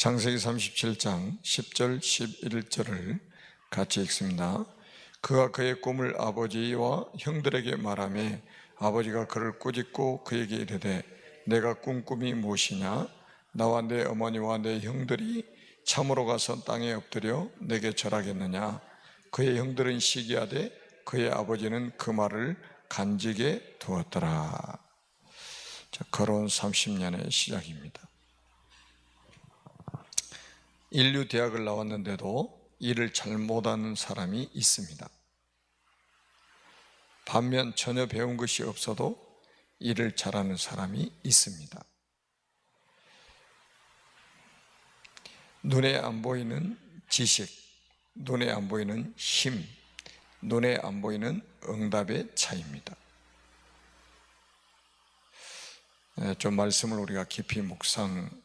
창세기 37장 10절 11절을 같이 읽습니다. 그가 그의 꿈을 아버지와 형들에게 말하며 아버지가 그를 꾸짖고 그에게 이르되 내가 꾼 꿈이 무엇이냐? 나와 내 어머니와 내 형들이 참으로 가서 땅에 엎드려 내게 절하겠느냐? 그의 형들은 시기하되 그의 아버지는 그 말을 간직에 두었더라. 걸어온 30년의 시작입니다. 인류 대학을 나왔는데도 일을 잘 못하는 사람이 있습니다. 반면 전혀 배운 것이 없어도 일을 잘하는 사람이 있습니다. 눈에 안 보이는 지식, 눈에 안 보이는 힘, 눈에 안 보이는 응답의 차이입니다. 좀 말씀을 우리가 깊이 묵상해야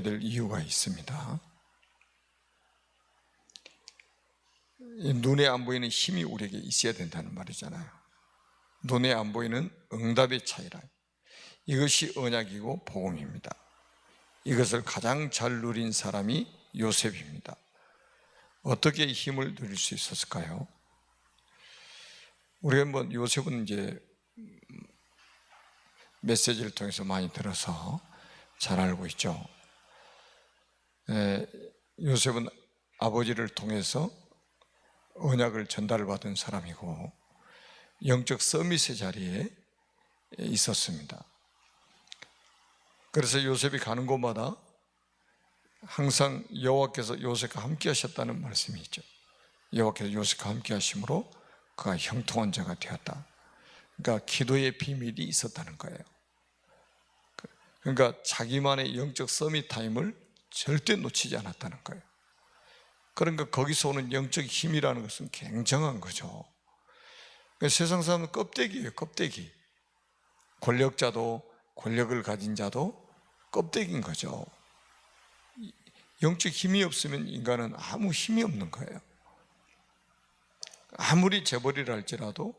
될 이유가 있습니다. 눈에 안 보이는 힘이 우리에게 있어야 된다는 말이잖아요. 눈에 안 보이는 응답의 차이라. 이것이 언약이고 복음입니다. 이것을 가장 잘 누린 사람이 요셉입니다. 어떻게 힘을 누릴 수 있었을까요? 우리가 요셉은 이제 메시지를 통해서 많이 들어서 잘 알고 있죠. 요셉은 아버지를 통해서 언약을 전달을 받은 사람이고 영적 서밋의 자리에 있었습니다. 그래서 요셉이 가는 곳마다 항상 여호와께서 요셉과 함께 하셨다는 말씀이 있죠. 여호와께서 요셉과 함께 하심으로 그가 형통한 자가 되었다. 그러니까 기도의 비밀이 있었다는 거예요. 그러니까 자기만의 영적 서밋 타임을 절대 놓치지 않았다는 거예요. 그러니까 거기서 오는 영적 힘이라는 것은 굉장한 거죠. 세상 사람은 껍데기예요, 껍데기. 권력자도 권력을 가진 자도 껍데기인 거죠. 영적 힘이 없으면 인간은 아무 힘이 없는 거예요. 아무리 재벌이라 할지라도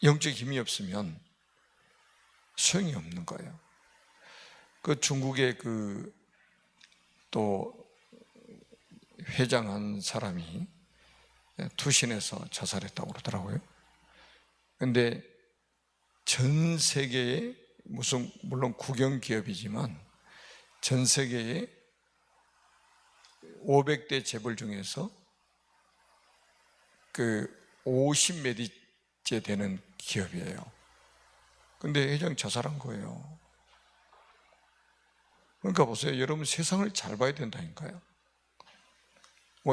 영적 힘이 없으면 소용이 없는 거예요. 그 중국의 또 회장한 사람이 투신해서 자살했다고 그러더라고요. 그런데 전 세계에 물론 국영 기업이지만 전 세계에 500대 재벌 중에서 50몇위째 되는 기업이에요. 근데 회장이 자살한 거예요. 그러니까 보세요. 여러분 세상을 잘 봐야 된다니까요.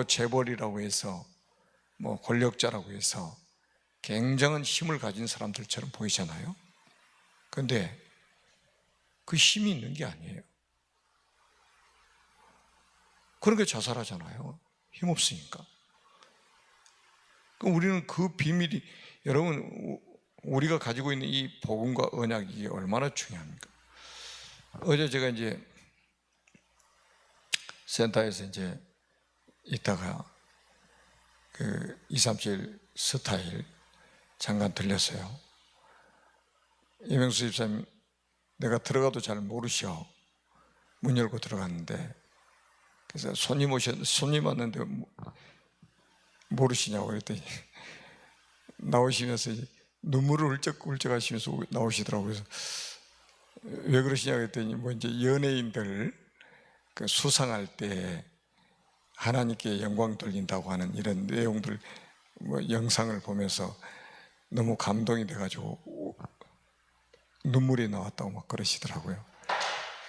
재벌이라고 해서 권력자라고 해서 굉장한 힘을 가진 사람들처럼 보이잖아요. 그런데 그 힘이 있는 게 아니에요. 그러니까 자살하잖아요. 힘없으니까. 우리는 그 비밀이, 여러분 우리가 가지고 있는 이 복음과 언약이 얼마나 중요합니까? 어제 제가 이제 센터에서 이제 있다가 237 스타일 잠깐 들렸어요. 이명수 집사님, 내가 들어가도 잘 모르셔. 문 열고 들어갔는데, 그래서 손님 왔는데 모르시냐고 그랬더니 나오시면서 눈물을 훌쩍훌쩍 하시면서 나오시더라고요. 그래서 왜 그러시냐고 했더니 이제 연예인들 수상할 때 하나님께 영광 돌린다고 하는 이런 내용들 영상을 보면서 너무 감동이 돼가지고 눈물이 나왔다고 막 그러시더라고요.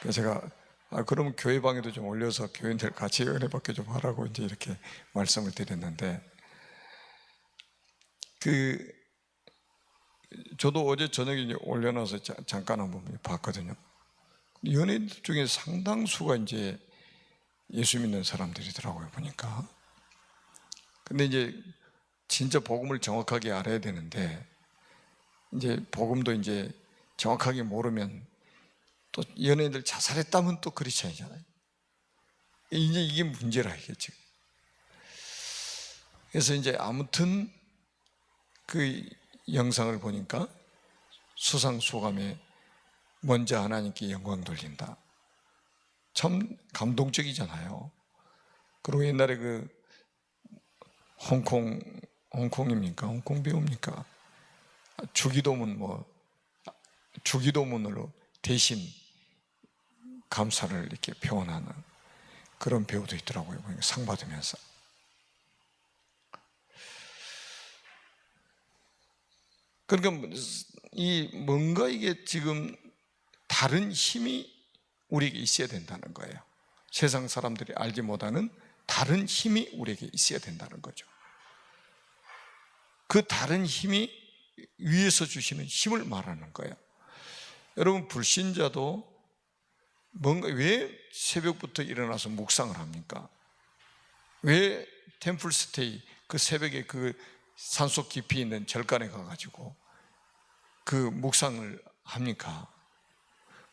그래서 제가 그럼 교회방에도 좀 올려서 교인들 같이 은혜 받게 좀 하라고 이제 이렇게 말씀을 드렸는데, 저도 어제 저녁에 이제 올려놔서 잠깐 한번 봤거든요. 연예인들 중에 상당수가 이제 예수 믿는 사람들이더라고요, 보니까. 근데 이제 진짜 복음을 정확하게 알아야 되는데, 이제 복음도 이제 정확하게 모르면 또 연예인들 자살했다면 또 크리스찬이잖아요. 이제 이게 문제라 이겠죠. 그래서 이제 아무튼 그 영상을 보니까 수상소감에 먼저 하나님께 영광 돌린다. 참 감동적이잖아요. 그리고 옛날에 그 홍콩입니까? 홍콩 배우입니까? 주기도문으로 대신 감사를 이렇게 표현하는 그런 배우도 있더라고요. 상 받으면서. 그러니까 뭔가 이게 지금 다른 힘이 우리에게 있어야 된다는 거예요. 세상 사람들이 알지 못하는 다른 힘이 우리에게 있어야 된다는 거죠. 그 다른 힘이 위에서 주시는 힘을 말하는 거예요. 여러분, 불신자도 뭔가 왜 새벽부터 일어나서 묵상을 합니까? 왜 템플스테이 그 새벽에 그 산속 깊이 있는 절간에 가가지고 그 묵상을 합니까?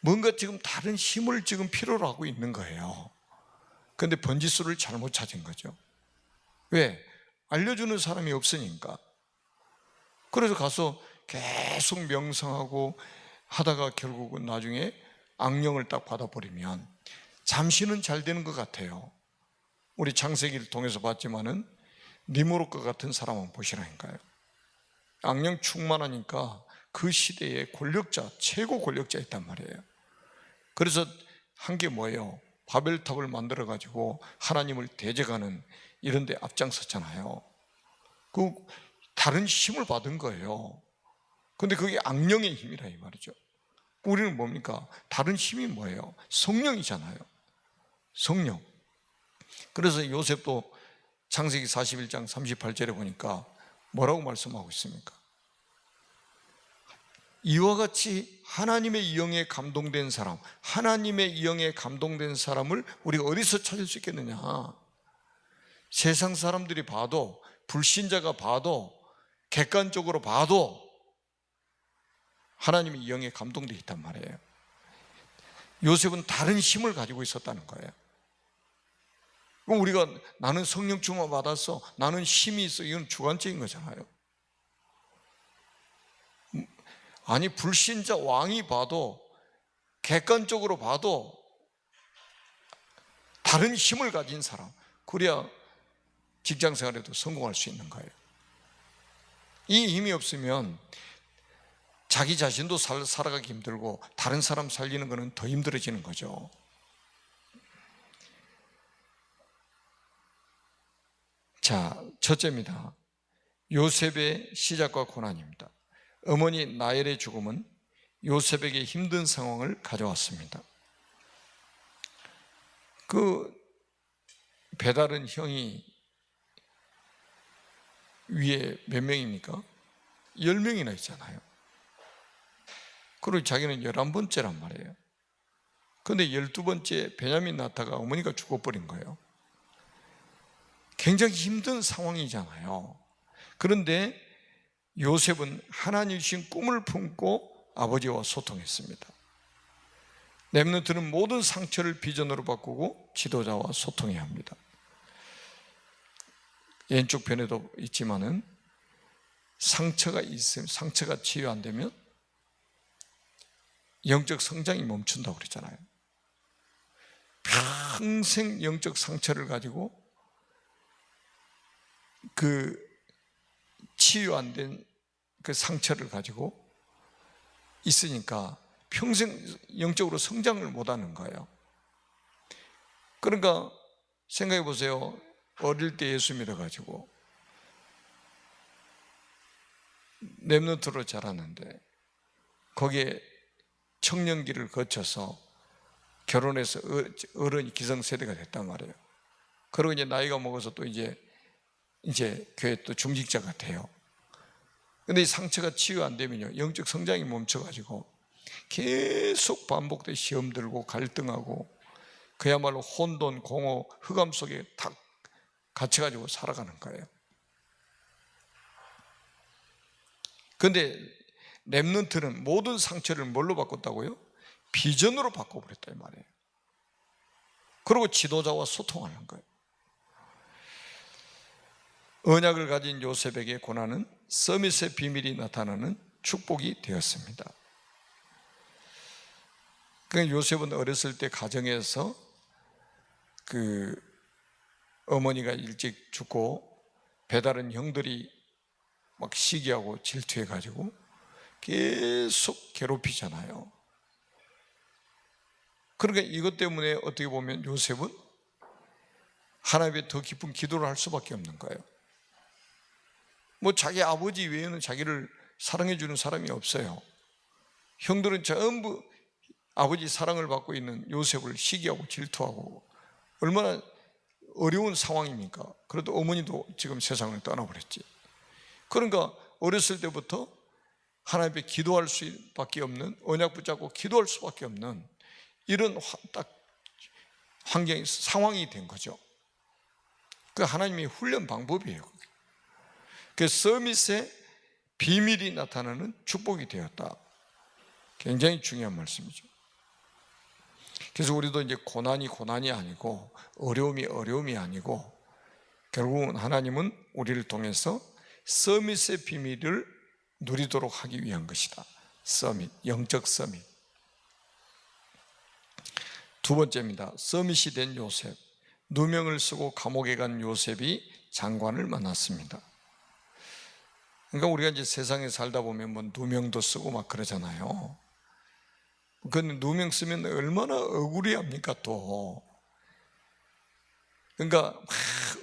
뭔가 지금 다른 힘을 지금 필요로 하고 있는 거예요. 그런데 번지수를 잘못 찾은 거죠. 왜? 알려주는 사람이 없으니까. 그래서 가서 계속 명상하고 하다가 결국은 나중에 악령을 딱 받아버리면 잠시는 잘 되는 것 같아요. 우리 창세기를 통해서 봤지만은 니무롯과 같은 사람 한번 보시라니까요. 악령 충만하니까 그 시대의 권력자, 최고 권력자 있단 말이에요. 그래서 한 게 뭐예요? 바벨탑을 만들어 가지고 하나님을 대적하는 이런 데 앞장섰잖아요. 그 다른 힘을 받은 거예요. 근데 그게 악령의 힘이라 이 말이죠. 우리는 뭡니까? 다른 힘이 뭐예요? 성령이잖아요. 성령. 그래서 요셉도 창세기 41장 38절에 보니까 뭐라고 말씀하고 있습니까? 이와 같이 하나님의 영에 감동된 사람, 하나님의 영에 감동된 사람을 우리가 어디서 찾을 수 있겠느냐? 세상 사람들이 봐도, 불신자가 봐도, 객관적으로 봐도 하나님의 영에 감동되어 있단 말이에요. 요셉은 다른 힘을 가지고 있었다는 거예요. 그럼 우리가 나는 성령 충만 받았어, 나는 힘이 있어, 이건 주관적인 거잖아요. 아니, 불신자 왕이 봐도, 객관적으로 봐도 다른 힘을 가진 사람, 그래야 직장 생활에도 성공할 수 있는 거예요. 이 힘이 없으면 자기 자신도 살아가기 힘들고 다른 사람 살리는 것은 더 힘들어지는 거죠. 자, 첫째입니다. 요셉의 시작과 고난입니다. 어머니 나엘의 죽음은 요셉에게 힘든 상황을 가져왔습니다. 그 배다른 형이 위에 몇 명입니까? 10명이나 있잖아요. 그리고 자기는 11번째란 말이에요. 그런데 12번째 베냐민 낳다가 어머니가 죽어버린 거예요. 굉장히 힘든 상황이잖아요. 그런데 요셉은 하나님 주신 꿈을 품고 아버지와 소통했습니다. 렘넌트는 모든 상처를 비전으로 바꾸고 지도자와 소통해야 합니다. 왼쪽 편에도 있지만은 상처가 있으면, 상처가 치유 안 되면 영적 성장이 멈춘다고 그랬잖아요. 평생 영적 상처를 가지고 그 치유 안 된 그 상처를 가지고 있으니까 평생 영적으로 성장을 못 하는 거예요. 그러니까 생각해 보세요. 어릴 때 예수 믿어가지고 렘넌트로 자랐는데 거기에 청년기를 거쳐서 결혼해서 어른이 기성세대가 됐단 말이에요. 그리고 이제 나이가 먹어서 또 이제 교회 또 중직자가 돼요. 근데 이 상처가 치유 안 되면요, 영적 성장이 멈춰가지고 계속 반복돼 시험 들고 갈등하고 그야말로 혼돈, 공허, 흑암 속에 탁 갇혀가지고 살아가는 거예요. 그런데 렘넌트는 모든 상처를 뭘로 바꿨다고요? 비전으로 바꿔버렸다 이 말이에요. 그리고 지도자와 소통하는 거예요. 언약을 가진 요셉에게 고난은 서밋의 비밀이 나타나는 축복이 되었습니다. 그러니까 요셉은 어렸을 때 가정에서 그 어머니가 일찍 죽고 배다른 형들이 막 시기하고 질투해가지고 계속 괴롭히잖아요. 그러니까 이것 때문에 어떻게 보면 요셉은 하나님의 더 깊은 기도를 할 수밖에 없는 거예요. 뭐 자기 아버지 외에는 자기를 사랑해 주는 사람이 없어요. 형들은 전부 아버지 사랑을 받고 있는 요셉을 시기하고 질투하고 얼마나 어려운 상황입니까? 그래도 어머니도 지금 세상을 떠나버렸지. 그러니까 어렸을 때부터 하나님 앞에 기도할 수밖에 없는, 언약 붙잡고 기도할 수밖에 없는 이런 딱 환경이, 상황이 된 거죠. 그 하나님의 훈련 방법이에요. 그 서밋의 비밀이 나타나는 축복이 되었다. 굉장히 중요한 말씀이죠. 그래서 우리도 이제 고난이 아니고 어려움이 아니고 결국은 하나님은 우리를 통해서 서밋의 비밀을 누리도록 하기 위한 것이다. 서밋, 영적 서밋. 두 번째입니다. 서밋이 된 요셉. 누명을 쓰고 감옥에 간 요셉이 장관을 만났습니다. 그러니까 우리가 이제 세상에 살다 보면 뭐 누명도 쓰고 막 그러잖아요. 그 누명 쓰면 얼마나 억울해합니까 또. 그러니까 막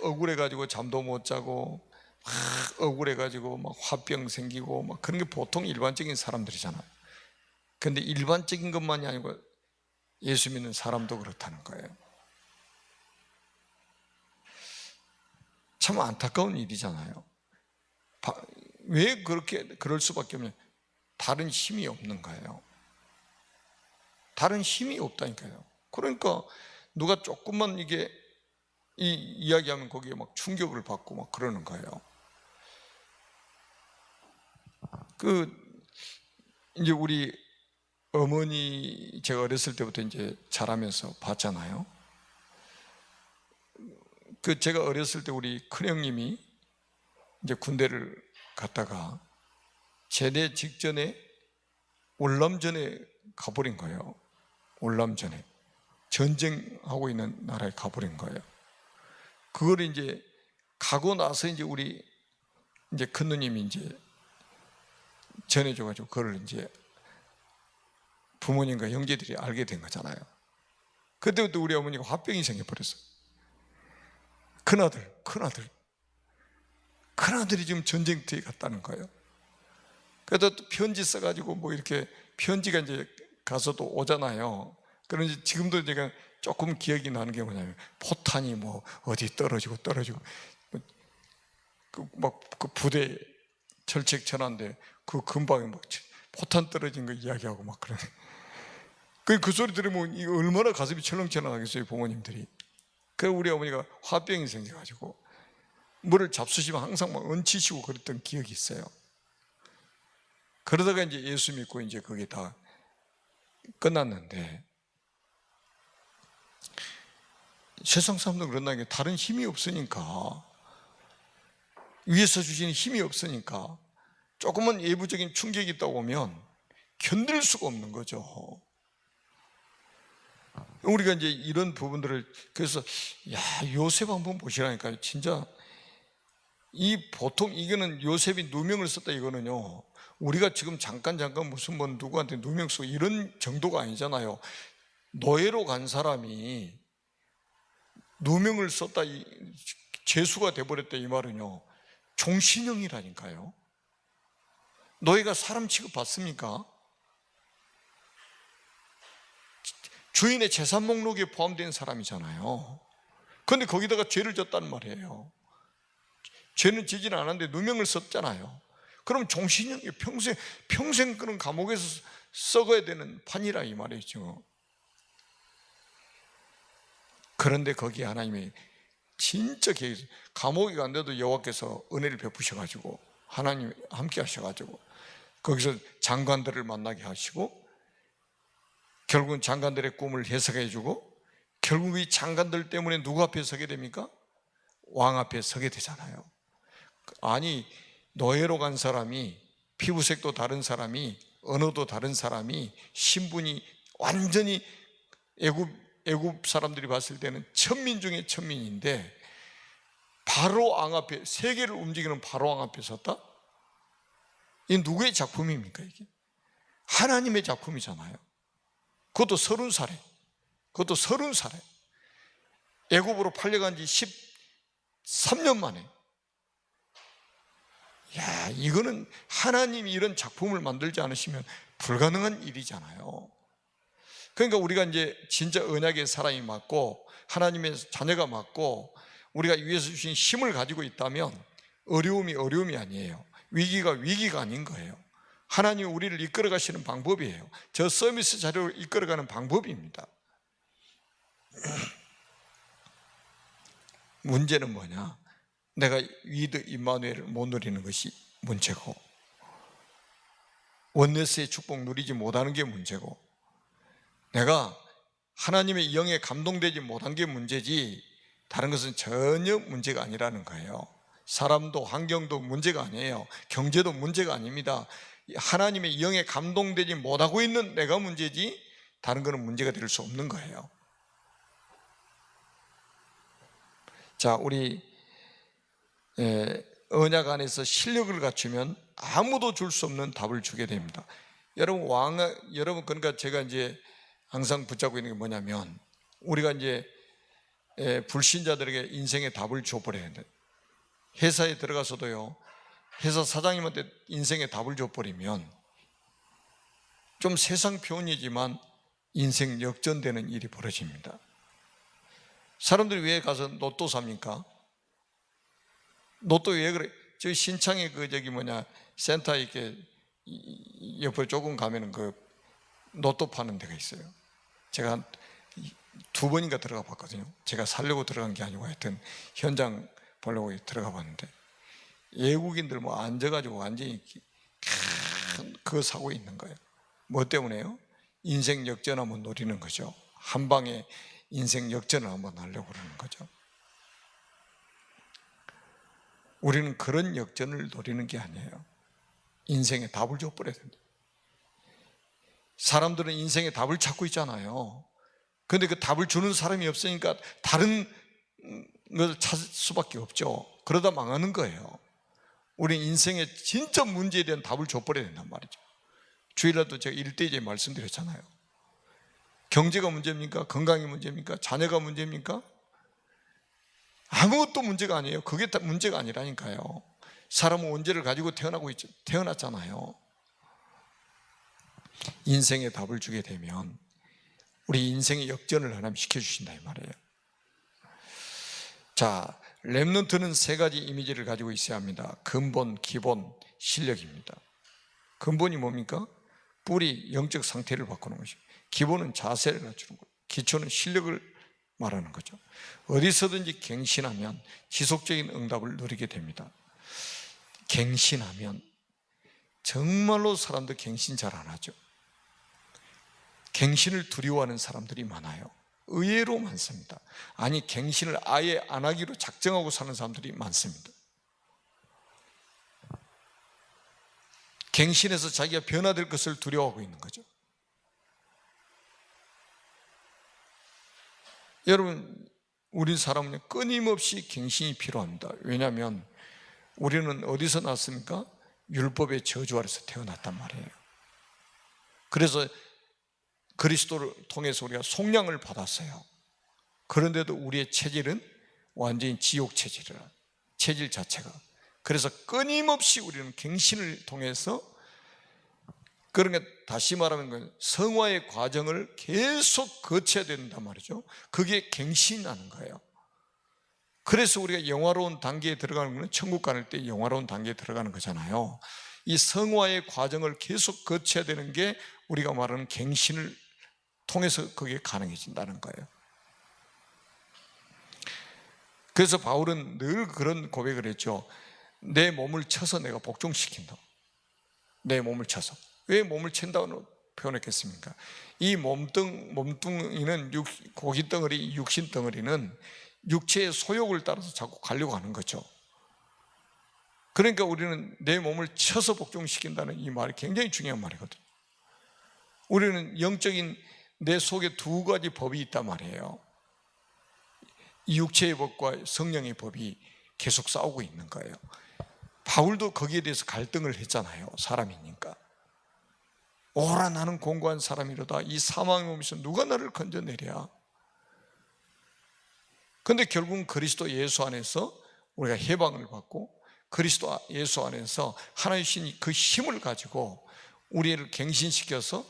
억울해가지고 잠도 못 자고 막 억울해가지고 막 화병 생기고 막 그런 게 보통 일반적인 사람들이잖아요. 그런데 일반적인 것만이 아니고 예수 믿는 사람도 그렇다는 거예요. 참 안타까운 일이잖아요. 왜 그럴 수밖에 없냐? 다른 힘이 없는 거예요. 다른 힘이 없다니까요. 그러니까 누가 조금만 이게 이야기하면 거기에 막 충격을 받고 막 그러는 거예요. 이제 우리 어머니 제가 어렸을 때부터 이제 자라면서 봤잖아요. 제가 어렸을 때 우리 큰형님이 이제 군대를 갔다가 제대 직전에 월남전에 가버린 거예요. 월남전에 전쟁하고 있는 나라에 가버린 거예요. 그걸 이제 가고 나서 이제 우리 이제 큰 누님이 이제 전해줘가지고 그걸 이제 부모님과 형제들이 알게 된 거잖아요. 그때부터 우리 어머니가 화병이 생겨버렸어요. 큰아들이 지금 전쟁터에 갔다는 거예요. 그래서 또 편지 써가지고 뭐 이렇게 편지가 이제 가서도 오잖아요. 그런지 지금도 제가 조금 기억이 나는 게 뭐냐면 포탄이 뭐 어디 떨어지고 그 부대 철책천한데 그 근방에 막 포탄 떨어진 거 이야기하고 막 그러네. 그 소리 들으면 이거 얼마나 가슴이 철렁철렁하겠어요, 부모님들이. 그래서 우리 어머니가 화병이 생겨가지고 물을 잡수시면 항상 막 얹히시고 그랬던 기억이 있어요. 그러다가 이제 예수 믿고 이제 그게 다 끝났는데 세상 사람들은 그런다는 게 다른 힘이 없으니까, 위에서 주시는 힘이 없으니까 조금만 외부적인 충격이 있다 오면 견딜 수가 없는 거죠. 우리가 이제 이런 부분들을 그래서 요셉 한번 보시라니까요. 진짜 보통 이거는 요셉이 누명을 썼다 이거는요. 우리가 지금 잠깐 무슨 뭐 누구한테 누명 쓰고 이런 정도가 아니잖아요. 노예로 간 사람이 누명을 썼다, 죄수가 돼버렸다 이 말은요. 종신형이라니까요. 노예가 사람 취급받습니까? 주인의 재산 목록에 포함된 사람이잖아요. 그런데 거기다가 죄를 졌다는 말이에요. 죄는 지지는 않았는데 누명을 썼잖아요. 그럼 종신형이 평생 그런 감옥에서 썩어야 되는 판이라 이 말이죠. 그런데 거기 하나님이 진짜 감옥에 간데도 여호와께서 은혜를 베푸셔가지고 하나님 함께 하셔가지고 거기서 장관들을 만나게 하시고 결국은 장관들의 꿈을 해석해주고 결국 이 장관들 때문에 누구 앞에 서게 됩니까? 왕 앞에 서게 되잖아요. 아니, 노예로 간 사람이, 피부색도 다른 사람이, 언어도 다른 사람이, 신분이 완전히 애굽 사람들이 봤을 때는 천민 중에 천민인데 바로 왕 앞에, 세계를 움직이는 바로 왕 앞에 섰다? 이 누구의 작품입니까 이게? 하나님의 작품이잖아요. 그것도 30살에, 그것도 30살에 애굽으로 팔려간 지 13년 만에. 야, 이거는 하나님이 이런 작품을 만들지 않으시면 불가능한 일이잖아요. 그러니까 우리가 이제 진짜 언약의 사람이 맞고 하나님의 자녀가 맞고 우리가 위에서 주신 힘을 가지고 있다면 어려움이 아니에요. 위기가 아닌 거예요. 하나님이 우리를 이끌어 가시는 방법이에요. 저 서비스 자료를 이끌어가는 방법입니다. 문제는 뭐냐? 내가 위드 임마누엘을 못 누리는 것이 문제고, 원네스의 축복 누리지 못하는 게 문제고, 내가 하나님의 영에 감동되지 못한 게 문제지 다른 것은 전혀 문제가 아니라는 거예요. 사람도 환경도 문제가 아니에요. 경제도 문제가 아닙니다. 하나님의 영에 감동되지 못하고 있는 내가 문제지 다른 것은 문제가 될 수 없는 거예요. 자, 우리 언약 안에서 실력을 갖추면 아무도 줄 수 없는 답을 주게 됩니다. 여러분 그러니까 제가 이제 항상 붙잡고 있는 게 뭐냐면, 우리가 이제 불신자들에게 인생의 답을 줘버려야 돼. 회사에 들어가서도요, 회사 사장님한테 인생의 답을 줘버리면 좀 세상 표현이지만 인생 역전되는 일이 벌어집니다. 사람들이 왜 가서 로또 삽니까? 로또 왜 그래? 저희 신창에 센터 이렇게 옆에 조금 가면은 그 로또 파는 데가 있어요. 제가 한 2번인가 들어가 봤거든요. 제가 살려고 들어간 게 아니고 하여튼 현장 보려고 들어가 봤는데 외국인들 앉아가지고 완전히 그거 사고 있는 거예요. 뭐 때문에요? 인생 역전 한번 노리는 거죠. 한 방에 인생 역전을 한번 하려고 그러는 거죠. 우리는 그런 역전을 노리는 게 아니에요. 인생에 답을 줘버려야 된다. 사람들은 인생에 답을 찾고 있잖아요. 그런데 그 답을 주는 사람이 없으니까 다른 걸 찾을 수밖에 없죠. 그러다 망하는 거예요. 우리 인생의 진짜 문제에 대한 답을 줘버려야 된단 말이죠. 주일날도 제가 1대1에 말씀드렸잖아요. 경제가 문제입니까? 건강이 문제입니까? 자녀가 문제입니까? 아무것도 문제가 아니에요. 그게 다 문제가 아니라니까요. 사람은 원죄를 가지고 태어났잖아요. 인생의 답을 주게 되면 우리 인생의 역전을 하나님 시켜주신다 이 말이에요. 자, 렘넌트는 3가지 이미지를 가지고 있어야 합니다. 근본, 기본, 실력입니다. 근본이 뭡니까? 뿌리, 영적 상태를 바꾸는 것이고, 기본은 자세를 갖추는 거예요. 기초는 실력을 말하는 거죠. 어디서든지 갱신하면 지속적인 응답을 누리게 됩니다. 갱신하면 정말로 사람들 갱신 잘 안 하죠. 갱신을 두려워하는 사람들이 많아요. 의외로 많습니다. 아니, 갱신을 아예 안 하기로 작정하고 사는 사람들이 많습니다. 갱신해서 자기가 변화될 것을 두려워하고 있는 거죠. 여러분, 우리 사람은 끊임없이 갱신이 필요합니다. 왜냐하면 우리는 어디서 났습니까? 율법의 저주 아래서 태어났단 말이에요. 그래서 그리스도를 통해서 우리가 속량을 받았어요. 그런데도 우리의 체질은 완전히 지옥 체질 자체가. 그래서 끊임없이 우리는 갱신을 통해서, 그러니까 다시 말하면 성화의 과정을 계속 거쳐야 된단 말이죠. 그게 갱신하는 거예요. 그래서 우리가 영화로운 단계에 들어가는 것은 천국 갈 때 영화로운 단계에 들어가는 거잖아요. 이 성화의 과정을 계속 거쳐야 되는 게 우리가 말하는 갱신을 통해서 그게 가능해진다는 거예요. 그래서 바울은 늘 그런 고백을 했죠. 내 몸을 쳐서 내가 복종시킨다. 내 몸을 쳐서. 왜 몸을 친다고 표현했겠습니까? 이 몸뚱이는 고기덩어리, 육신덩어리는 육체의 소욕을 따라서 자꾸 가려고 하는 거죠. 그러니까 우리는 내 몸을 쳐서 복종시킨다는 이 말이 굉장히 중요한 말이거든요. 우리는 영적인 내 속에 두 가지 법이 있단 말이에요. 이 육체의 법과 성령의 법이 계속 싸우고 있는 거예요. 바울도 거기에 대해서 갈등을 했잖아요. 사람이니까. 오라 나는 공고한 사람이로다. 이 사망의 몸에서 누가 나를 건져내랴. 그런데 결국은 그리스도 예수 안에서 우리가 해방을 받고 그리스도 예수 안에서 하나님 주신 그 힘을 가지고 우리를 갱신시켜서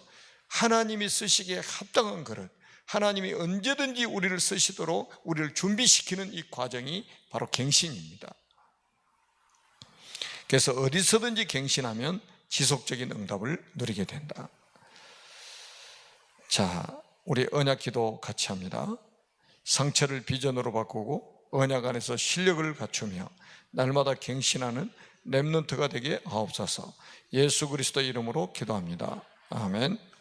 하나님이 쓰시기에 합당한 그릇, 하나님이 언제든지 우리를 쓰시도록 우리를 준비시키는 이 과정이 바로 갱신입니다. 그래서 어디서든지 갱신하면 지속적인 응답을 누리게 된다. 자, 우리 언약 기도 같이 합니다. 상처를 비전으로 바꾸고 언약 안에서 실력을 갖추며 날마다 갱신하는 렘넌트가 되게 하옵소서. 예수 그리스도 이름으로 기도합니다. 아멘.